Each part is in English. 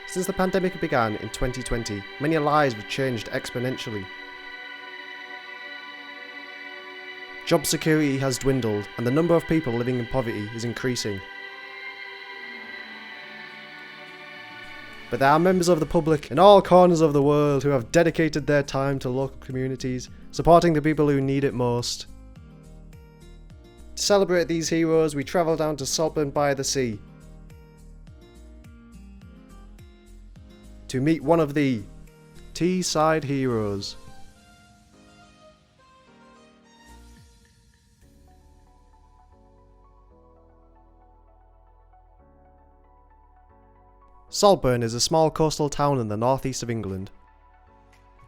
Since the pandemic began in 2020, many lives have changed exponentially. Job security has dwindled, and the number of people living in poverty is increasing. But there are members of the public in all corners of the world who have dedicated their time to local communities, supporting the people who need it most. To celebrate these heroes, we travel down to Saltburn by the sea to meet one of the TEESside Heroes. Saltburn is a small coastal town in the northeast of England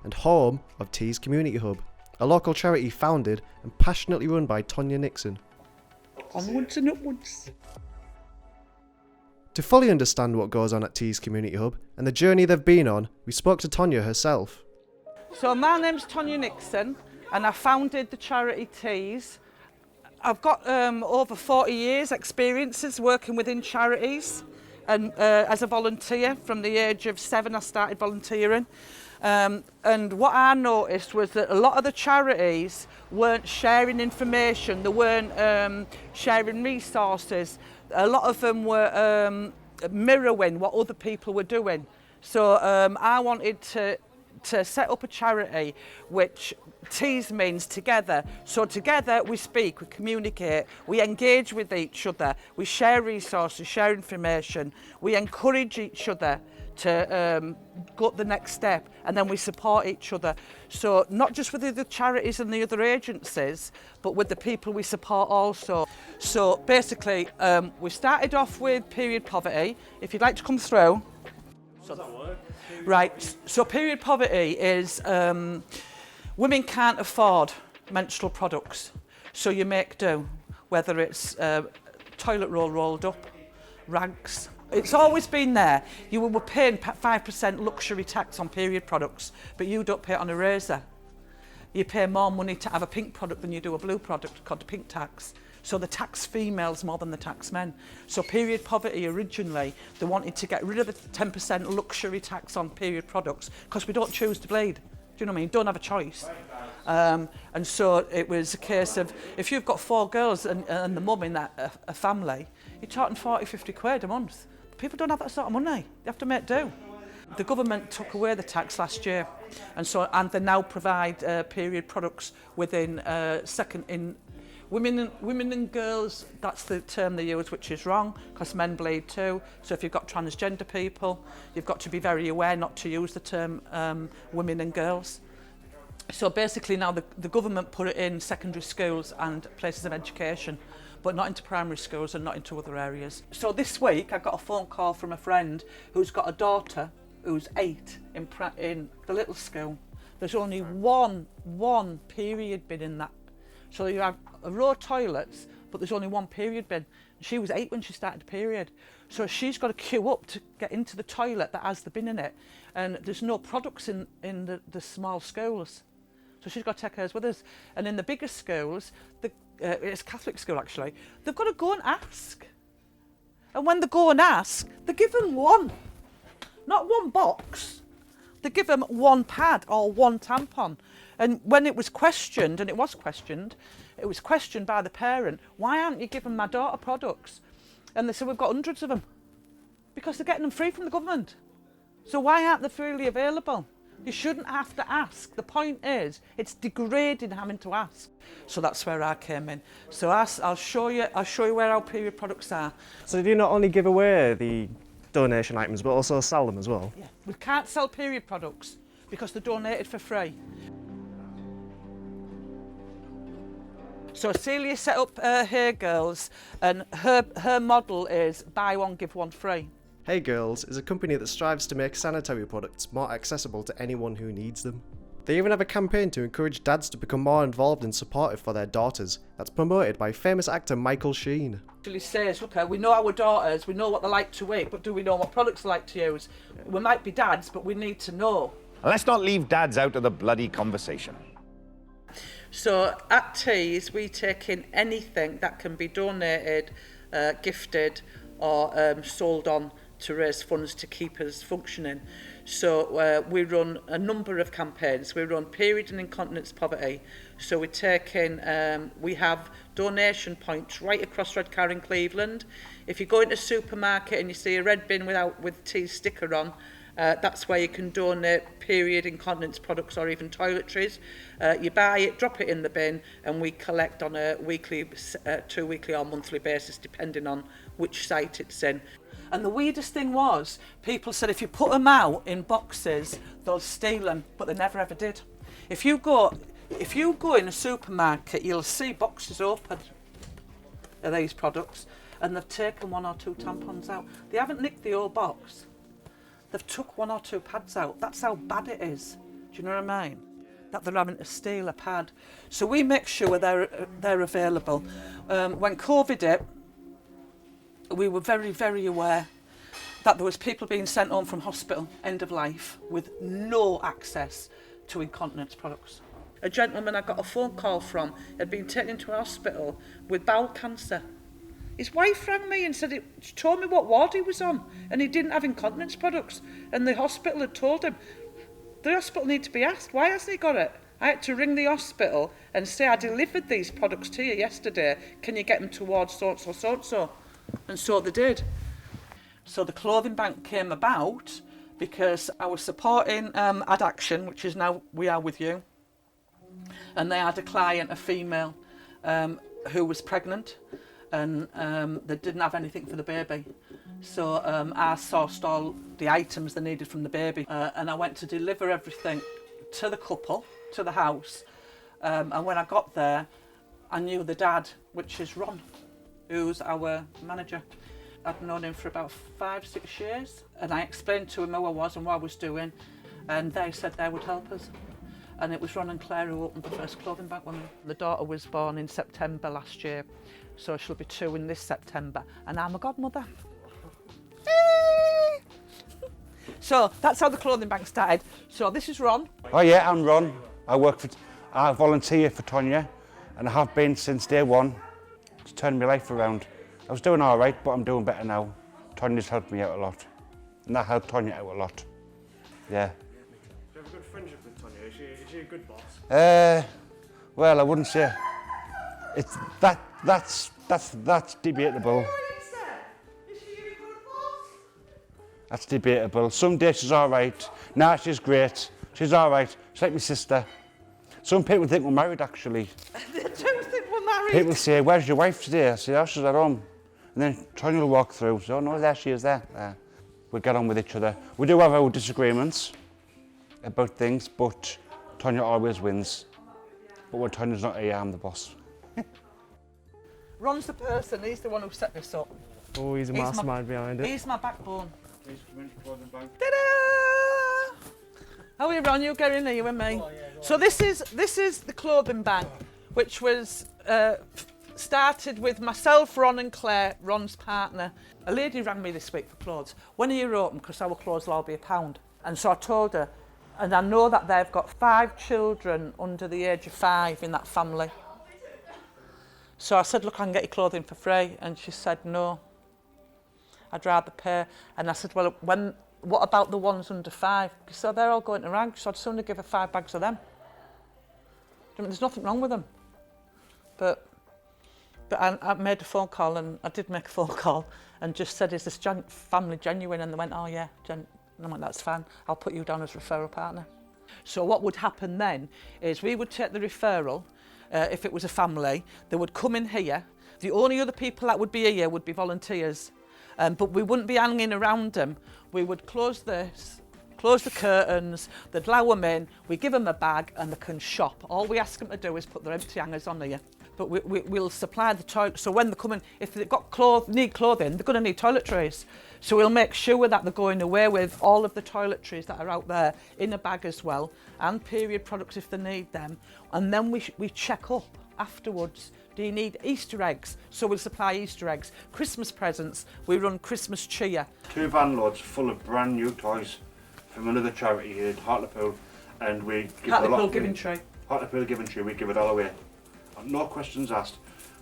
and home of Tees Community Hub, a local charity founded and passionately run by Tonia Nixon. Onwards and upwards. To fully understand what goes on at Tees Community Hub and the journey they've been on, we spoke to Tonia herself. So my name's Tonia Nixon and I founded the charity Tees. I've got over 40 years experiences working within charities and as a volunteer. From the age of 7 I started volunteering. And what I noticed was that a lot of the charities weren't sharing information, they weren't sharing resources. A lot of them were mirroring what other people were doing. So I wanted to set up a charity which Tees means together. So together we speak, we communicate, we engage with each other, we share resources, share information, we encourage each other to go the next step, and then we support each other. So not just with the other charities and the other agencies, but with the people we support also. So basically, we started off with period poverty. If you'd like to come through. Right, so period poverty is women can't afford menstrual products, so you make do, whether it's toilet roll rolled up, rags. It's always been there. You were paying 5% luxury tax on period products, but you don't pay it on a razor. You pay more money to have a pink product than you do a blue product, called the pink tax. So the tax females more than the tax men. So period poverty originally, they wanted to get rid of the 10% luxury tax on period products because we don't choose to bleed. Do you know what I mean? Don't have a choice. And so it was a case of, if you've got 4 girls and the mum in that a family, you're talking 40, 50 quid a month. People don't have that sort of money. They have to make do. The government took away the tax last year, and they now provide period products within women and girls. That's the term they use, which is wrong because men bleed too. So if you've got transgender people, you've got to be very aware not to use the term women and girls. So basically now the government put it in secondary schools and places of education, but not into primary schools and not into other areas. So this week I got a phone call from a friend who's got a daughter who's 8 in the little school. There's only one period bin in that. So you have a row of toilets, but there's only one period bin. She was 8 when she started the period. So she's got to queue up to get into the toilet that has the bin in it. And there's no products in the small schools. So she's got to take hers with us. And in the bigger schools, it's a Catholic school actually, they've got to go and ask. And when they go and ask, they give them one. Not one box. They give them one pad or one tampon. And when it was questioned, and it was questioned by the parent, why aren't you giving my daughter products? And they said, we've got hundreds of them. Because they're getting them free from the government. So why aren't they freely available? You shouldn't have to ask. The point is, it's degrading having to ask. So that's where I came in. So I'll show you where our period products are. So do you not only give away the donation items, but also sell them as well? Yeah. We can't sell period products because they're donated for free. So Celia set up Hey Girls, and her model is buy one, give one free. Hey Girls is a company that strives to make sanitary products more accessible to anyone who needs them. They even have a campaign to encourage dads to become more involved and supportive for their daughters, that's promoted by famous actor Michael Sheen. Actually says, okay, we know our daughters, we know what they like to eat, but do we know what products they like to use? We might be dads, but we need to know. Let's not leave dads out of the bloody conversation. So at Tees, we take in anything that can be donated, gifted, or sold on to raise funds to keep us functioning. So we run a number of campaigns. We run period and incontinence poverty. So we take in, we have donation points right across Redcar in Cleveland. If you go into a supermarket and you see a red bin with Tees sticker on, that's where you can donate period incontinence products or even toiletries. You buy it, drop it in the bin, and we collect on a weekly, 2 weekly or monthly basis, depending on which site it's in. And the weirdest thing was, people said if you put them out in boxes, they'll steal them, but they never ever did. If you go in a supermarket, you'll see boxes open of these products, and they've taken 1 or 2 tampons out. They haven't nicked the whole box. They've took 1 or 2 pads out. That's how bad it is. Do you know what I mean? That they're having to steal a pad. So we make sure they're available. When COVID hit, we were very, very aware that there was people being sent home from hospital, end of life, with no access to incontinence products. A gentleman I got a phone call from had been taken into a hospital with bowel cancer. His wife rang me and said she told me what ward he was on, and he didn't have incontinence products. And the hospital had told him, the hospital need to be asked, why hasn't he got it? I had to ring the hospital and say, I delivered these products to you yesterday. Can you get them towards so-and-so, so-and-so? And so they did. So the clothing bank came about because I was supporting Ad Action, which is now We Are With You. And they had a client, a female, who was pregnant, and they didn't have anything for the baby. So I sourced all the items they needed from the baby, and I went to deliver everything to the couple, to the house. And when I got there, I knew the dad, which is Ron, who's our manager. I'd known him for about 5-6 years, and I explained to him who I was and what I was doing, and they said they would help us. And it was Ron and Claire who opened the first clothing bank women. The daughter was born in September last year, so she'll be 2 in this September, and I'm a godmother. So that's how the clothing bank started. So this is Ron. Oh yeah, I'm Ron. I volunteer for Tonia, and I have been since day one. It's turned my life around. I was doing all right, but I'm doing better now. Tonia's helped me out a lot, and that helped Tonia out a lot. Yeah. Do you have a good friendship with Tonia? Is she a good boss? Well, I wouldn't say. It's that's debatable. That's debatable. Some days she's all right. Nah, she's great. She's all right. She's like my sister. Some people think we're married, actually. They do think we're married. People say, where's your wife today? I say, oh, she's at home. And then Tonia will walk through. So, oh, no, there she is there. We get on with each other. We do have our disagreements about things, but Tonia always wins. But when Tonia's not here, I'm the boss. Ron's the person, he's the one who set this up. Oh, he's a mastermind behind it. He's my backbone. Please come into Clothing Bank. Ta-da! How are you, Ron? You get in there, you and me. So this is the clothing bank, which was started with myself, Ron and Claire, Ron's partner. A lady rang me this week for clothes. When are you open? Because our clothes will all be £1. And so I told her, and I know that they've got 5 children under the age of 5 in that family. So I said, look, I can get your clothing for free. And she said, no, I'd rather pay. And I said, well, what about the ones under 5? So they're all going to rags, so I'd sooner give her 5 bags of them. I mean, there's nothing wrong with them. But I made a phone call, and I did make a phone call, and just said, is this family genuine? And they went, oh yeah, and I went, that's fine, I'll put you down as referral partner. So what would happen then is we would take the referral, if it was a family, they would come in here. The only other people that would be here would be volunteers, but we wouldn't be hanging around them. We would close this, close the curtains, they'd allow them in, we give them a bag and they can shop. All we ask them to do is put their empty hangers on here. But we'll supply the toilet, so when they come in, if they've got need clothing, they're going to need toiletries. So we'll make sure that they're going away with all of the toiletries that are out there in a bag as well, and period products if they need them. And then we check up afterwards. Do you need Easter eggs? So we'll supply Easter eggs. Christmas presents, we run Christmas cheer. 2 van loads full of brand new toys from another charity here, Hartlepool, and we give Hartlepool Giving Tree. Hartlepool Giving Tree, we give it all away. No questions asked.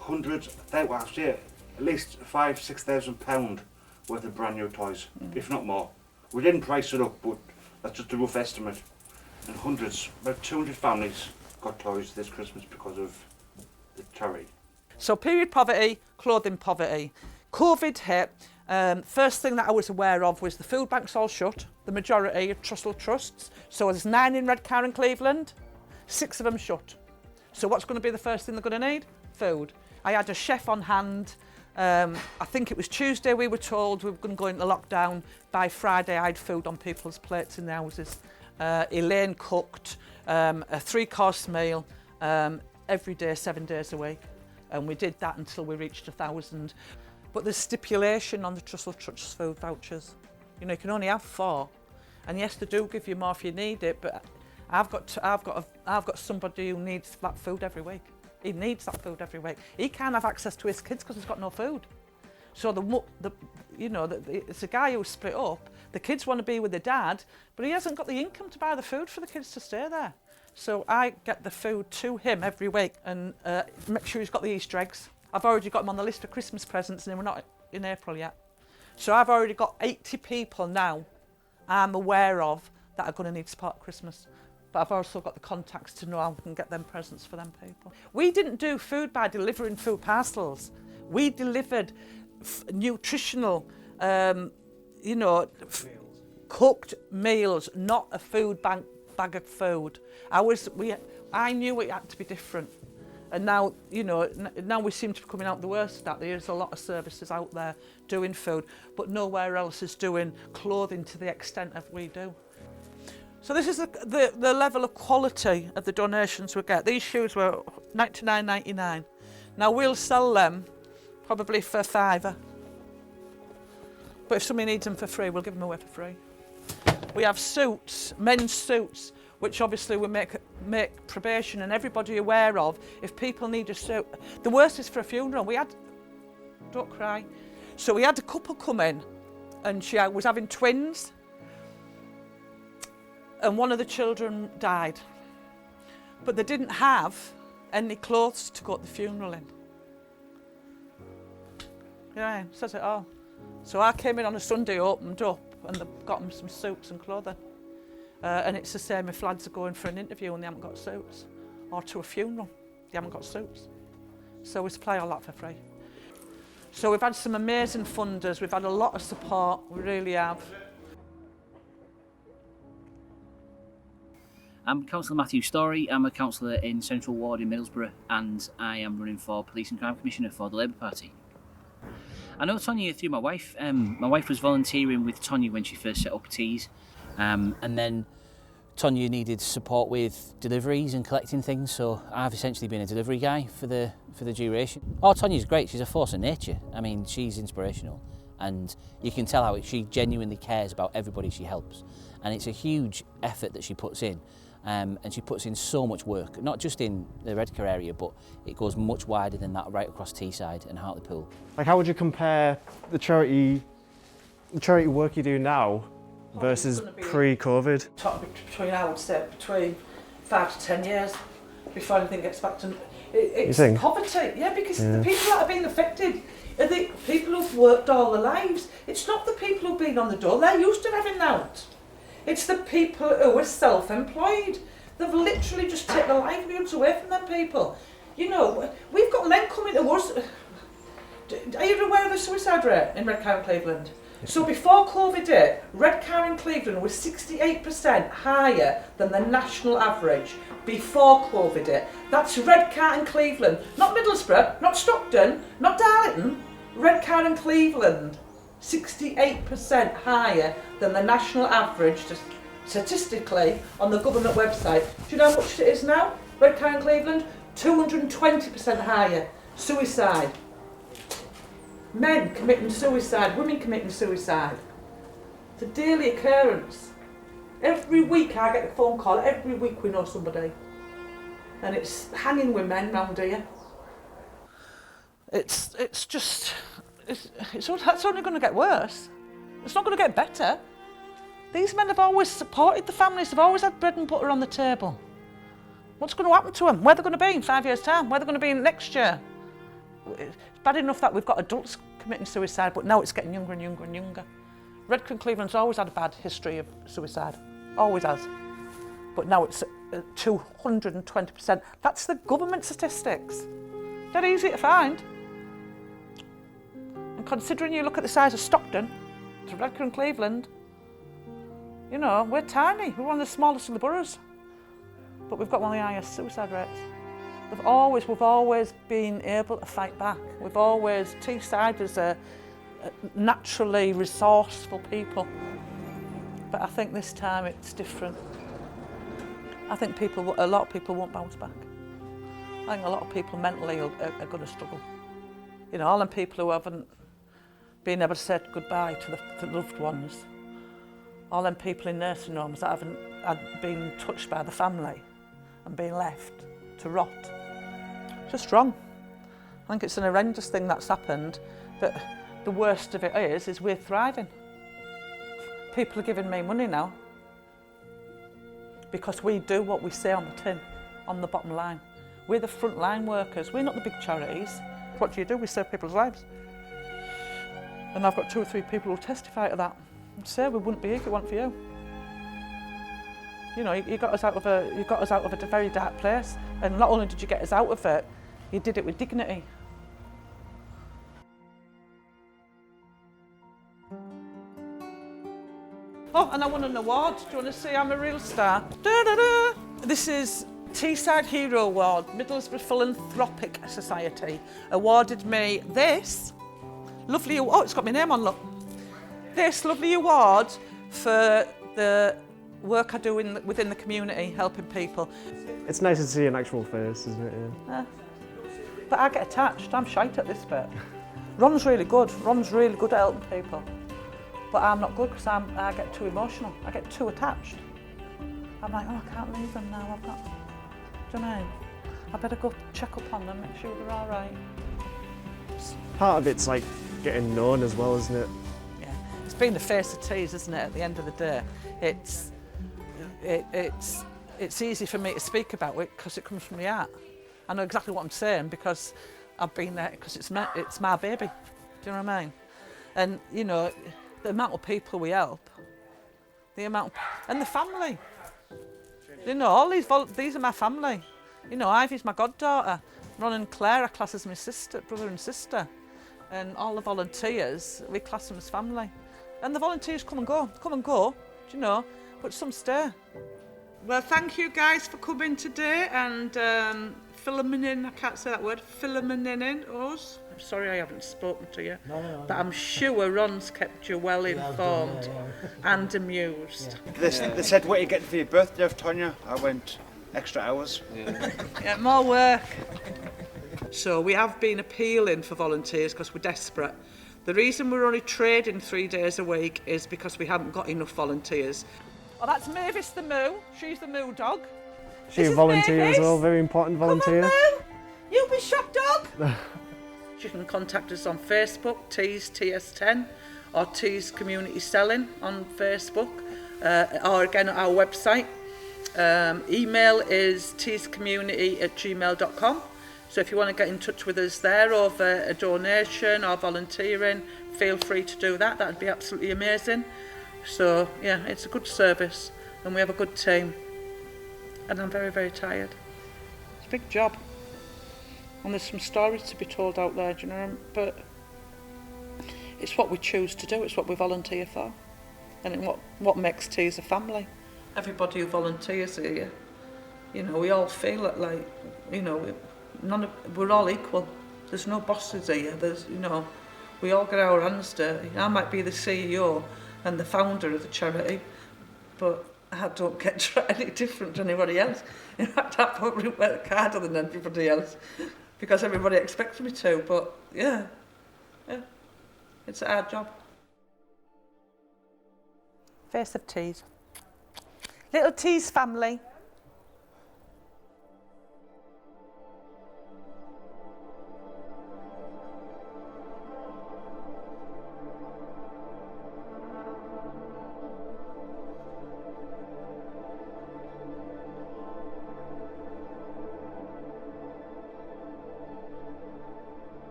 Hundreds, well, I'd say at least £5,000–6,000 worth worth of brand new toys, if not more. We didn't price it up, but that's just a rough estimate. And hundreds, about 200 families got toys this Christmas because of the charity. So period poverty, clothing poverty. COVID hit. First thing that I was aware of was the food banks all shut, the majority of Trussell trusts. So there's 9 in Redcar and Cleveland, 6 of them shut. So what's going to be the first thing they're going to need? Food. I had a chef on hand. I think it was Tuesday we were told we were going to go into lockdown. By Friday I had food on people's plates in the houses. Elaine cooked a 3-course meal every day, 7 days a week. And we did that until we reached 1,000. But there's stipulation on the Trussell Trust food vouchers. You know, you can only have 4. And yes, they do give you more if you need it, but I've got somebody who needs that food every week. He needs that food every week. He can't have access to his kids because he's got no food. So it's a guy who's split up. The kids want to be with their dad, but he hasn't got the income to buy the food for the kids to stay there. So I get the food to him every week and make sure he's got the Easter eggs. I've already got him on the list for Christmas presents and we're not in April yet. So I've already got 80 people now I'm aware of that are going to need support at Christmas. But I've also got the contacts to know how we can get them presents for them people. We didn't do food by delivering food parcels. We delivered nutritional, cooked meals, not a food bag of food. I knew it had to be different. And now, now we seem to be coming out the worst of that. There's a lot of services out there doing food, but nowhere else is doing clothing to the extent of we do. So this is the level of quality of the donations we get. These shoes were $99.99. Now we'll sell them probably for £5. But if somebody needs them for free, we'll give them away for free. We have suits, men's suits, which obviously we make probation and everybody aware of. If people need a suit, the worst is for a funeral. Don't cry. So we had a couple come in and she was having twins and one of the children died. But they didn't have any clothes to go to the funeral in. Yeah, says it all. So I came in on a Sunday, opened up, and they've got them some suits and clothing. And it's the same if lads are going for an interview and they haven't got suits, or to a funeral, they haven't got suits. So we supply all that for free. So we've had some amazing funders, we've had a lot of support, we really have. I'm Councillor Matthew Story, I'm a councillor in Central Ward in Middlesbrough and I am running for Police and Crime Commissioner for the Labour Party. I know Tonia through my wife. My wife was volunteering with Tonia when she first set up TEES, and then Tonia needed support with deliveries and collecting things, so I've essentially been a delivery guy for the duration. Oh, Tonia's great, she's a force of nature. I mean, she's inspirational and you can tell how she genuinely cares about everybody she helps, and it's a huge effort that she puts in. And she puts in so much work, not just in the Redcar area, but it goes much wider than that right across Teesside and Hartlepool. Like, how would you compare the charity work you do now versus pre-COVID? Between, I would say, between 5 to 10 years before anything gets back to... It's you think? poverty, yeah, because the people that have been affected are the people who've worked all their lives. It's not the people who've been on the dole, they're used to having out. It's the people who are self-employed. They've literally just taken their livelihoods away from them people. You know, we've got men coming to us. Are you aware of the suicide rate in Redcar and Cleveland? So before COVID hit, Redcar and Cleveland was 68% higher than the national average before COVID hit. That's Redcar and Cleveland, not Middlesbrough, not Stockton, not Darlington, Redcar and Cleveland. 68% higher than the national average, just statistically, on the government website. Do you know how much it is now? Redcar and Cleveland, 220% higher. Suicide. Men committing suicide, women committing suicide. It's a daily occurrence. Every week I get a phone call, every week we know somebody. And it's hanging with men round here. It's only going to get worse. It's not going to get better. These men have always supported the families. They've always had bread and butter on the table. What's going to happen to them? Where they're going to be in 5 years' time? Where they're going to be next year? it's bad enough that we've got adults committing suicide, but now it's getting younger and younger and younger. Redcar and Cleveland's always had a bad history of suicide, always has. But now it's 220%. That's the government statistics. They're easy to find. And considering you look at the size of Stockton to Redcar and Cleveland, you know, we're tiny. We're one of the smallest of the boroughs. But we've got one of the highest suicide rates. We've always been able to fight back. TEESside is a naturally resourceful people. But I think this time it's different. I think a lot of people won't bounce back. I think a lot of people mentally are going to struggle. You know, all them people who haven't been able to say goodbye to the loved ones, all them people in nursing homes that haven't been touched by the family and been left to rot. It's just wrong. I think it's an horrendous thing that's happened, but the worst of it is we're thriving. People are giving me money now because we do what we say on the tin, on the bottom line. We're the front line workers, we're not the big charities. What do? We save people's lives. And I've got 2 or 3 people who testify to that and say we wouldn't be here if it weren't for you. You know, you got us out of a very dark place, and not only did you get us out of it, you did it with dignity. Oh, and I won an award. Do you want to see I'm a real star? Da-da-da. This is TEESside Hero Award. Middlesbrough Philanthropic Society awarded me this lovely award. Oh, it's got my name on, look. This lovely award for the work I do within the community, helping people. It's nice to see an actual face, isn't it? Yeah. But I get attached. I'm shite at this bit. Ron's really good. Ron's really good at helping people. But I'm not good because I get too emotional. I get too attached. I'm like, oh, I can't leave them now. Do you know what I mean? I better go check up on them, make sure they're all right. Part of it's like getting known as well, isn't it? Yeah, it's being the face of Tees, isn't it? At the end of the day, it's easy for me to speak about it because it comes from the heart. I know exactly what I'm saying because I've been there, because it's my baby. Do you know what I mean? And you know, the amount of people we help, and the family. You know, all these are my family. You know, Ivy's my goddaughter. Ron and Claire I class as my brother and sister. And all the volunteers, we class them as family. And the volunteers come and go, do you know, but some stay. Well, thank you guys for coming today and filming in, I can't say that word, filming in us. I'm sorry I haven't spoken to you, but I'm sure Ron's kept you well informed and amused. They said, what are you getting for your birthday of Tonia? I went extra hours. Yeah, more work. So we have been appealing for volunteers because we're desperate. The reason we're only trading 3 days a week is because we haven't got enough volunteers. Oh, that's Mavis the Moo. She's the Moo dog. She's a volunteer as well, very important volunteer. Come on, Moo. You be shocked, dog. You can contact us on Facebook, Tees TS10, or Tees Community Selling on Facebook, or again at our website. Email is teescommunity@gmail.com. So if you want to get in touch with us there over a donation or volunteering, feel free to do that. That'd be absolutely amazing. So yeah, it's a good service and we have a good team. And I'm very, very tired. It's a big job. And there's some stories to be told out there, do you know? But it's what we choose to do, it's what we volunteer for. And what makes Tees a family. Everybody who volunteers here, you know, we all feel it like, you know, we're all equal. There's no bosses here. You know, we all get our hands dirty. I might be the CEO and the founder of the charity, but I don't get any different to anybody else. In fact, I probably work harder than everybody else because everybody expects me to. But yeah, it's a hard job. Face of Tees. Little Tees family.